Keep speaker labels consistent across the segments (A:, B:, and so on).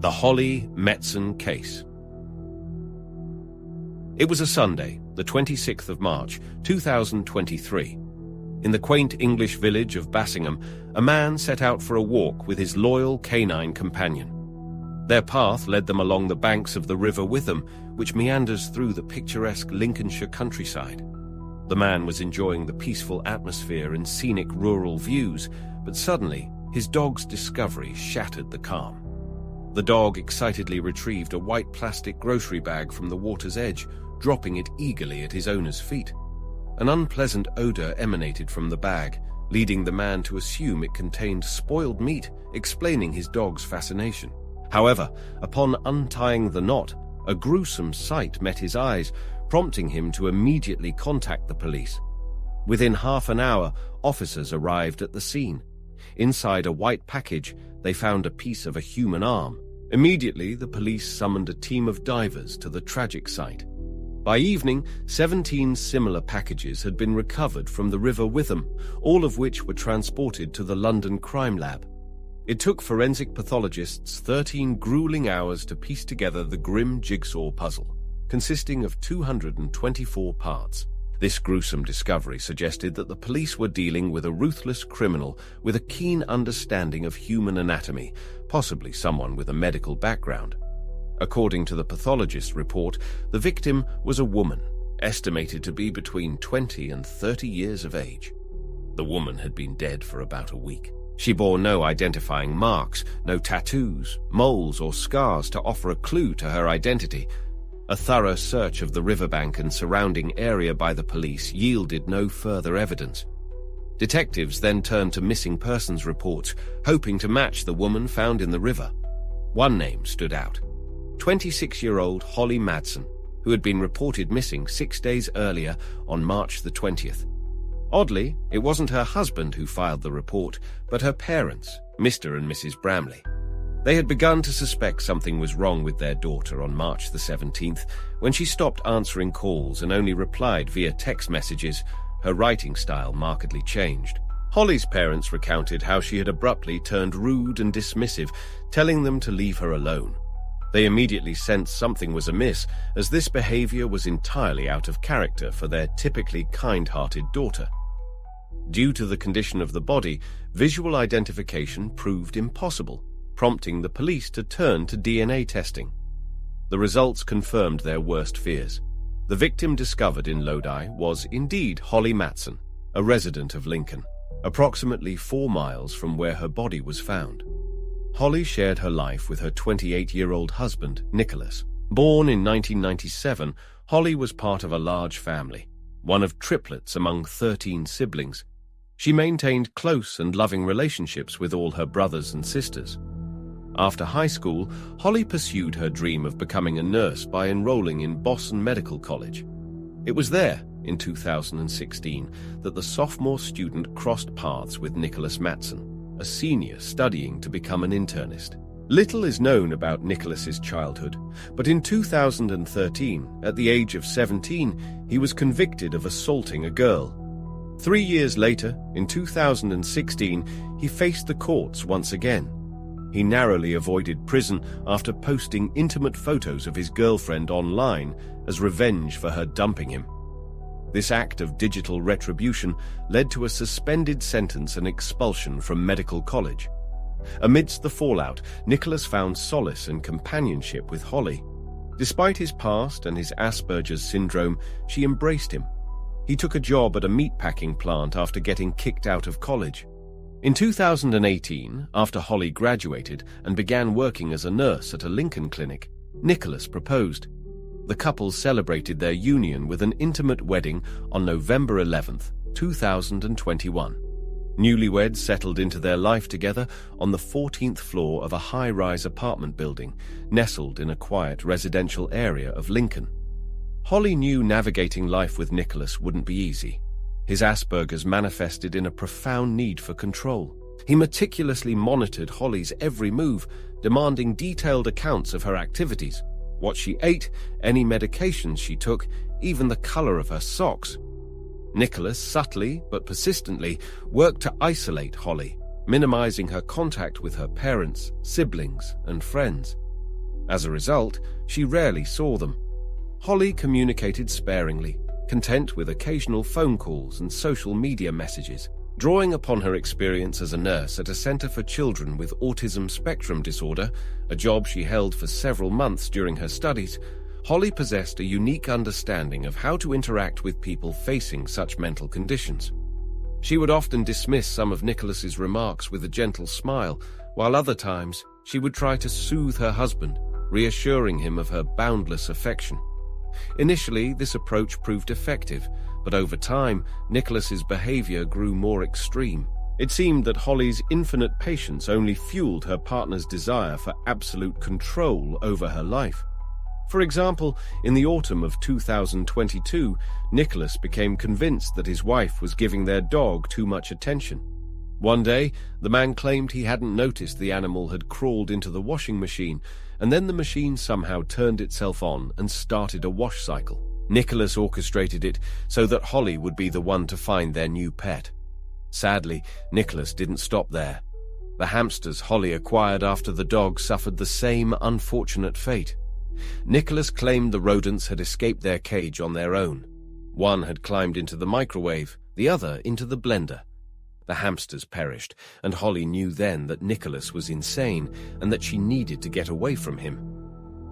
A: The Holly Metson Case. It was a Sunday, the 26th of March, 2023. In the quaint English village of Bassingham, a man set out for a walk with his loyal canine companion. Their path led them along the banks of the River Witham, which meanders through the picturesque Lincolnshire countryside. The man was enjoying the peaceful atmosphere and scenic rural views, but suddenly his dog's discovery shattered the calm. The dog excitedly retrieved a white plastic grocery bag from the water's edge, dropping it eagerly at his owner's feet. An unpleasant odor emanated from the bag, leading the man to assume it contained spoiled meat, explaining his dog's fascination. However, upon untying the knot, a gruesome sight met his eyes, prompting him to immediately contact the police. Within half an hour, officers arrived at the scene. Inside a white package, they found a piece of a human arm. Immediately, the police summoned a team of divers to the tragic site. By evening, 17 similar packages had been recovered from the River Witham, all of which were transported to the London Crime Lab. It took forensic pathologists 13 grueling hours to piece together the grim jigsaw puzzle, consisting of 224 parts. This gruesome discovery suggested that the police were dealing with a ruthless criminal with a keen understanding of human anatomy, possibly someone with a medical background. According to the pathologist's report, the victim was a woman, estimated to be between 20 and 30 years of age. The woman had been dead for about a week. She bore no identifying marks, no tattoos, moles, or scars to offer a clue to her identity. A thorough search of the riverbank and surrounding area by the police yielded no further evidence. Detectives then turned to missing persons reports, hoping to match the woman found in the river. One name stood out: 26-year-old Holly Metson, who had been reported missing 6 days earlier on March the 20th. Oddly, it wasn't her husband who filed the report, but her parents, Mr. and Mrs. Bramley. They had begun to suspect something was wrong with their daughter on March the 17th, when she stopped answering calls and only replied via text messages. Her writing style markedly changed. Holly's parents recounted how she had abruptly turned rude and dismissive, telling them to leave her alone. They immediately sensed something was amiss, as this behavior was entirely out of character for their typically kind-hearted daughter. Due to the condition of the body, visual identification proved impossible, prompting the police to turn to DNA testing. The results confirmed their worst fears. The victim discovered in Lodi was indeed Holly Metson, a resident of Lincoln, approximately 4 miles from where her body was found. Holly shared her life with her 28-year-old husband, Nicholas. Born in 1997, Holly was part of a large family, one of triplets among 13 siblings. She maintained close and loving relationships with all her brothers and sisters. After high school, Holly pursued her dream of becoming a nurse by enrolling in Boston Medical College. It was there, in 2016, that the sophomore student crossed paths with Nicholas Metson, a senior studying to become an internist. Little is known about Nicholas's childhood, but in 2013, at the age of 17, he was convicted of assaulting a girl. 3 years later, in 2016, he faced the courts once again. He narrowly avoided prison after posting intimate photos of his girlfriend online as revenge for her dumping him. This act of digital retribution led to a suspended sentence and expulsion from medical college. Amidst the fallout, Nicholas found solace and companionship with Holly. Despite his past and his Asperger's syndrome, she embraced him. He took a job at a meatpacking plant after getting kicked out of college. In 2018, after Holly graduated and began working as a nurse at a Lincoln clinic, Nicholas proposed. The couple celebrated their union with an intimate wedding on November 11th, 2021. Newlyweds settled into their life together on the 14th floor of a high-rise apartment building nestled in a quiet residential area of Lincoln. Holly knew navigating life with Nicholas wouldn't be easy. His Asperger's manifested in a profound need for control. He meticulously monitored Holly's every move, demanding detailed accounts of her activities, what she ate, any medications she took, even the color of her socks. Nicholas subtly but persistently worked to isolate Holly, minimizing her contact with her parents, siblings, and friends. As a result, she rarely saw them. Holly communicated sparingly, content with occasional phone calls and social media messages. Drawing upon her experience as a nurse at a center for children with autism spectrum disorder, a job she held for several months during her studies, Holly possessed a unique understanding of how to interact with people facing such mental conditions. She would often dismiss some of Nicholas's remarks with a gentle smile, while other times she would try to soothe her husband, reassuring him of her boundless affection. Initially, this approach proved effective, but over time, Nicholas's behavior grew more extreme. It seemed that Holly's infinite patience only fueled her partner's desire for absolute control over her life. For example, in the autumn of 2022, Nicholas became convinced that his wife was giving their dog too much attention. One day, the man claimed he hadn't noticed the animal had crawled into the washing machine, and then the machine somehow turned itself on and started a wash cycle. Nicholas orchestrated it so that Holly would be the one to find their new pet. Sadly, Nicholas didn't stop there. The hamsters Holly acquired after the dog suffered the same unfortunate fate. Nicholas claimed the rodents had escaped their cage on their own. One had climbed into the microwave, the other into the blender. The hamsters perished, and Holly knew then that Nicholas was insane and that she needed to get away from him.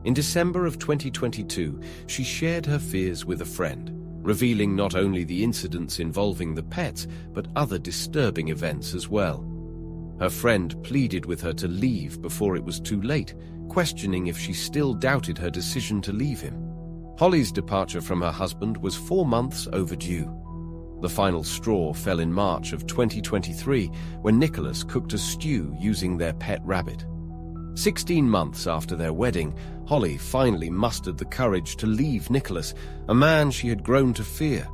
A: In December of 2022, she shared her fears with a friend, revealing not only the incidents involving the pets, but other disturbing events as well. Her friend pleaded with her to leave before it was too late, questioning if she still doubted her decision to leave him. Holly's departure from her husband was 4 months overdue. The final straw fell in March of 2023 when Nicholas cooked a stew using their pet rabbit. 16 months after their wedding, Holly finally mustered the courage to leave Nicholas, a man she had grown to fear.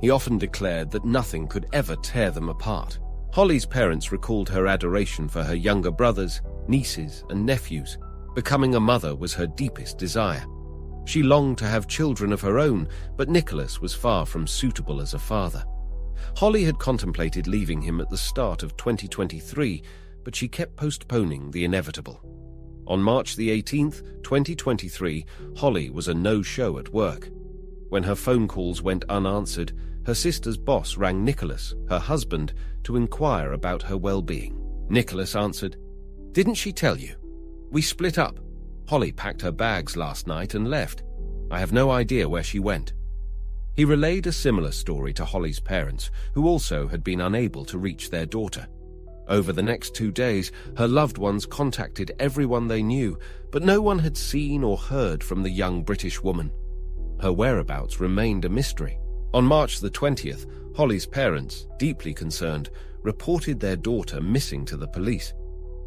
A: He often declared that nothing could ever tear them apart. Holly's parents recalled her adoration for her younger brothers, nieces, and nephews. Becoming a mother was her deepest desire. She longed to have children of her own, but Nicholas was far from suitable as a father. Holly had contemplated leaving him at the start of 2023, but she kept postponing the inevitable. On March the 18th, 2023, Holly was a no-show at work. When her phone calls went unanswered, her sister's boss rang Nicholas, her husband, to inquire about her well-being. Nicholas answered, "Didn't she tell you? We split up. Holly packed her bags last night and left. I have no idea where she went." He relayed a similar story to Holly's parents, who also had been unable to reach their daughter. Over the next 2 days, her loved ones contacted everyone they knew, but no one had seen or heard from the young British woman. Her whereabouts remained a mystery. On March the 20th, Holly's parents, deeply concerned, reported their daughter missing to the police.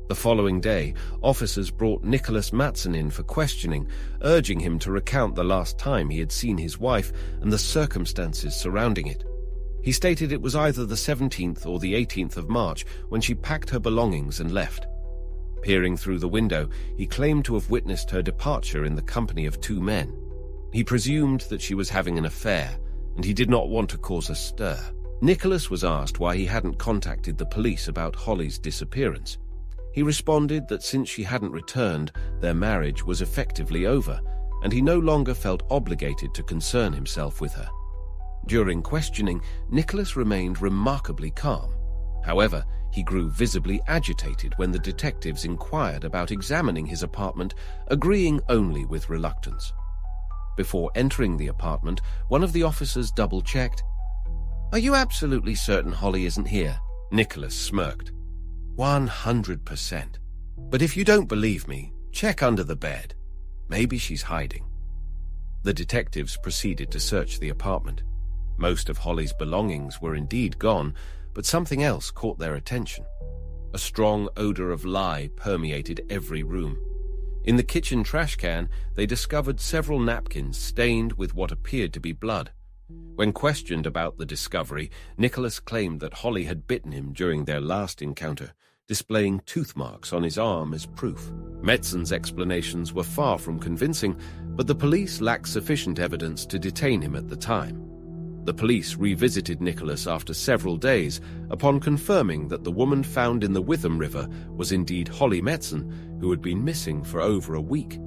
A: The following day, officers brought Nicholas Metson in for questioning, urging him to recount the last time he had seen his wife and the circumstances surrounding it. He stated it was either the 17th or the 18th of March when she packed her belongings and left. Peering through the window, he claimed to have witnessed her departure in the company of 2 men. He presumed that she was having an affair, and he did not want to cause a stir. Nicholas was asked why he hadn't contacted the police about Holly's disappearance. He responded that since she hadn't returned, their marriage was effectively over, and he no longer felt obligated to concern himself with her. During questioning, Nicholas remained remarkably calm. However, he grew visibly agitated when the detectives inquired about examining his apartment, agreeing only with reluctance. Before entering the apartment, one of the officers double-checked. "Are you absolutely certain Holly isn't here?" Nicholas smirked. 100%. But if you don't believe me, check under the bed. Maybe she's hiding. The detectives proceeded to search the apartment. Most of Holly's belongings were indeed gone, but something else caught their attention. A strong odor of lye permeated every room. In the kitchen trash can, they discovered several napkins stained with what appeared to be blood. When questioned about the discovery, Nicholas claimed that Holly had bitten him during their last encounter, displaying tooth marks on his arm as proof. Metson's explanations were far from convincing, but the police lacked sufficient evidence to detain him at the time. The police revisited Nicholas after several days, upon confirming that the woman found in the Witham River was indeed Holly Metson, who had been missing for over a week.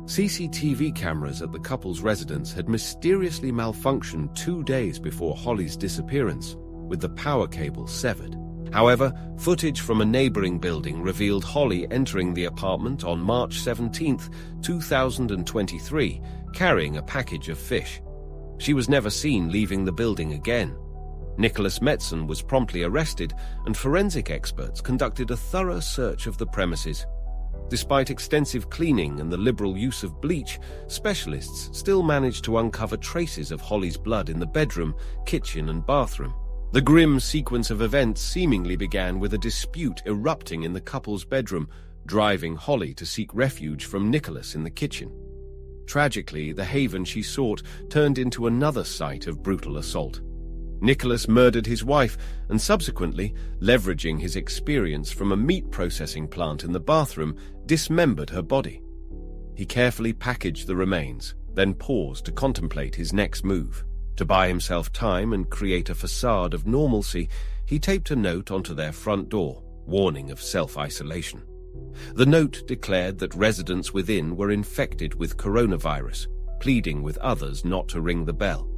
A: CCTV cameras at the couple's residence had mysteriously malfunctioned 2 days before Holly's disappearance, with the power cable severed. However, footage from a neighboring building revealed Holly entering the apartment on March 17, 2023, carrying a package of fish. She was never seen leaving the building again. Nicholas Metson was promptly arrested, and forensic experts conducted a thorough search of the premises. Despite extensive cleaning and the liberal use of bleach, specialists still managed to uncover traces of Holly's blood in the bedroom, kitchen, and bathroom. The grim sequence of events seemingly began with a dispute erupting in the couple's bedroom, driving Holly to seek refuge from Nicholas in the kitchen. Tragically, the haven she sought turned into another site of brutal assault. Nicholas murdered his wife and subsequently, leveraging his experience from a meat processing plant in the bathroom, dismembered her body. He carefully packaged the remains, then paused to contemplate his next move. To buy himself time and create a facade of normalcy, he taped a note onto their front door, warning of self-isolation. The note declared that residents within were infected with coronavirus, pleading with others not to ring the bell.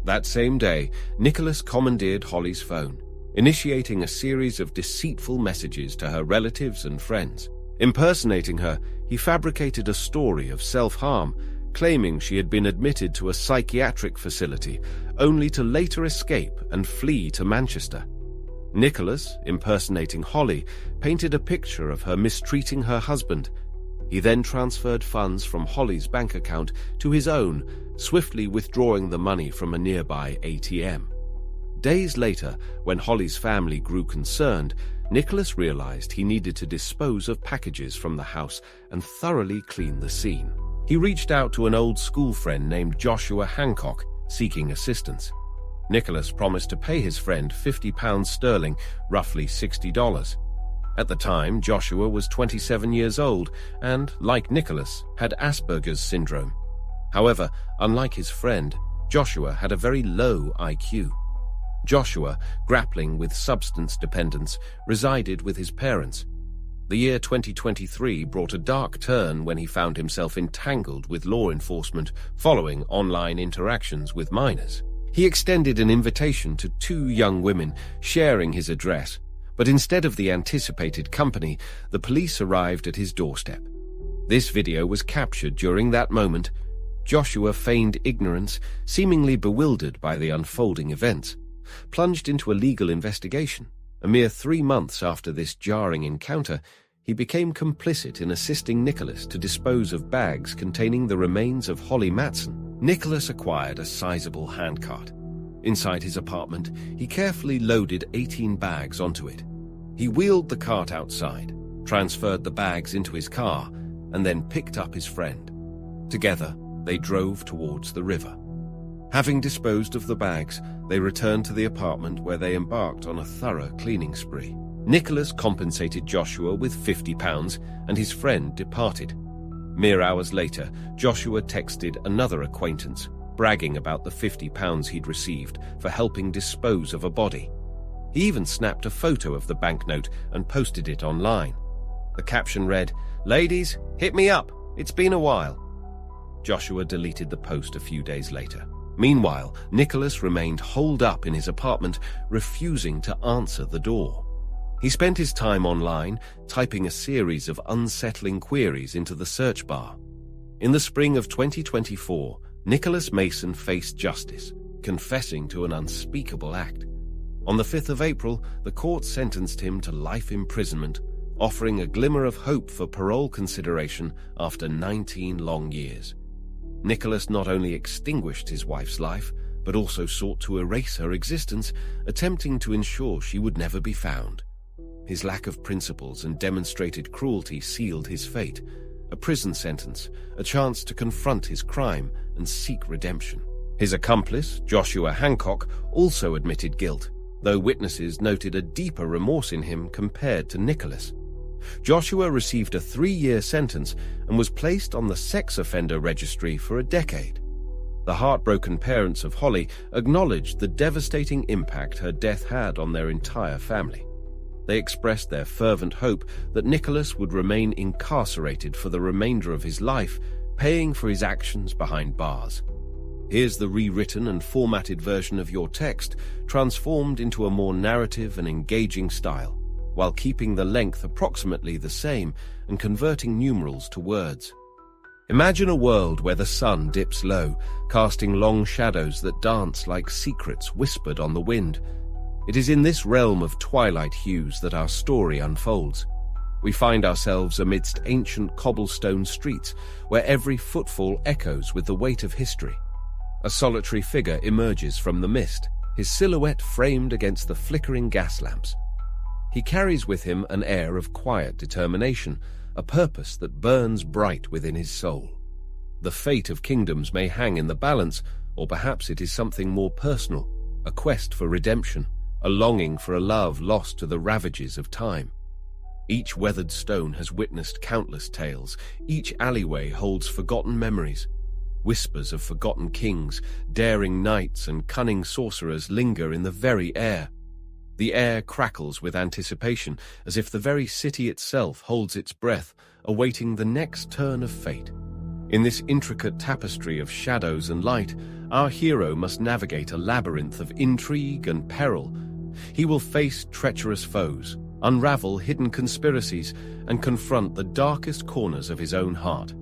A: That same day, Nicholas commandeered Holly's phone, initiating a series of deceitful messages to her relatives and friends. Impersonating her, he fabricated a story of self-harm, claiming she had been admitted to a psychiatric facility, only to later escape and flee to Manchester. Nicholas, impersonating Holly, painted a picture of her mistreating her husband. He then transferred funds from Holly's bank account to his own, swiftly withdrawing the money from a nearby ATM. Days later, when Holly's family grew concerned, Nicholas realized he needed to dispose of packages from the house and thoroughly clean the scene. He reached out to an old school friend named Joshua Hancock, seeking assistance. Nicholas promised to pay his friend £50 sterling, roughly $60. At the time, Joshua was 27 years old and, like Nicholas, had Asperger's syndrome. However, unlike his friend, Joshua had a very low IQ. Joshua, grappling with substance dependence, resided with his parents. The year 2023 brought a dark turn when he found himself entangled with law enforcement following online interactions with minors. He extended an invitation to 2 young women, sharing his address, but instead of the anticipated company, the police arrived at his doorstep. This video was captured during that moment. Joshua feigned ignorance, seemingly bewildered by the unfolding events, plunged into a legal investigation. A mere 3 months after this jarring encounter, he became complicit in assisting Nicholas to dispose of bags containing the remains of Holly Metson. Nicholas acquired a sizable handcart. Inside his apartment, he carefully loaded 18 bags onto it. He wheeled the cart outside, transferred the bags into his car, and then picked up his friend. Together, they drove towards the river. Having disposed of the bags, they returned to the apartment where they embarked on a thorough cleaning spree. Nicholas compensated Joshua with £50 and his friend departed. Mere hours later, Joshua texted another acquaintance, bragging about the £50 he'd received for helping dispose of a body. He even snapped a photo of the banknote and posted it online. The caption read, "Ladies, hit me up. It's been a while." Joshua deleted the post a few days later. Meanwhile, Nicholas remained holed up in his apartment, refusing to answer the door. He spent his time online, typing a series of unsettling queries into the search bar. In the spring of 2024, Nicholas Metson faced justice, confessing to an unspeakable act. On the 5th of April, the court sentenced him to life imprisonment, offering a glimmer of hope for parole consideration after 19 long years. Nicholas not only extinguished his wife's life, but also sought to erase her existence, attempting to ensure she would never be found. His lack of principles and demonstrated cruelty sealed his fate, a prison sentence, a chance to confront his crime and seek redemption. His accomplice, Joshua Hancock, also admitted guilt, though witnesses noted a deeper remorse in him compared to Nicholas. Joshua received a 3-year sentence and was placed on the sex offender registry for a decade. The heartbroken parents of Holly acknowledged the devastating impact her death had on their entire family. They expressed their fervent hope that Nicholas would remain incarcerated for the remainder of his life, paying for his actions behind bars. Here's the rewritten and formatted version of your text, transformed into a more narrative and engaging style, while keeping the length approximately the same and converting numerals to words. Imagine a world where the sun dips low, casting long shadows that dance like secrets whispered on the wind. It is in this realm of twilight hues that our story unfolds. We find ourselves amidst ancient cobblestone streets, where every footfall echoes with the weight of history. A solitary figure emerges from the mist, his silhouette framed against the flickering gas lamps. He carries with him an air of quiet determination, a purpose that burns bright within his soul. The fate of kingdoms may hang in the balance, or perhaps it is something more personal, a quest for redemption, a longing for a love lost to the ravages of time. Each weathered stone has witnessed countless tales, each alleyway holds forgotten memories. Whispers of forgotten kings, daring knights and cunning sorcerers linger in the very air. The air crackles with anticipation, as if the very city itself holds its breath, awaiting the next turn of fate. In this intricate tapestry of shadows and light, our hero must navigate a labyrinth of intrigue and peril. He will face treacherous foes, unravel hidden conspiracies, and confront the darkest corners of his own heart.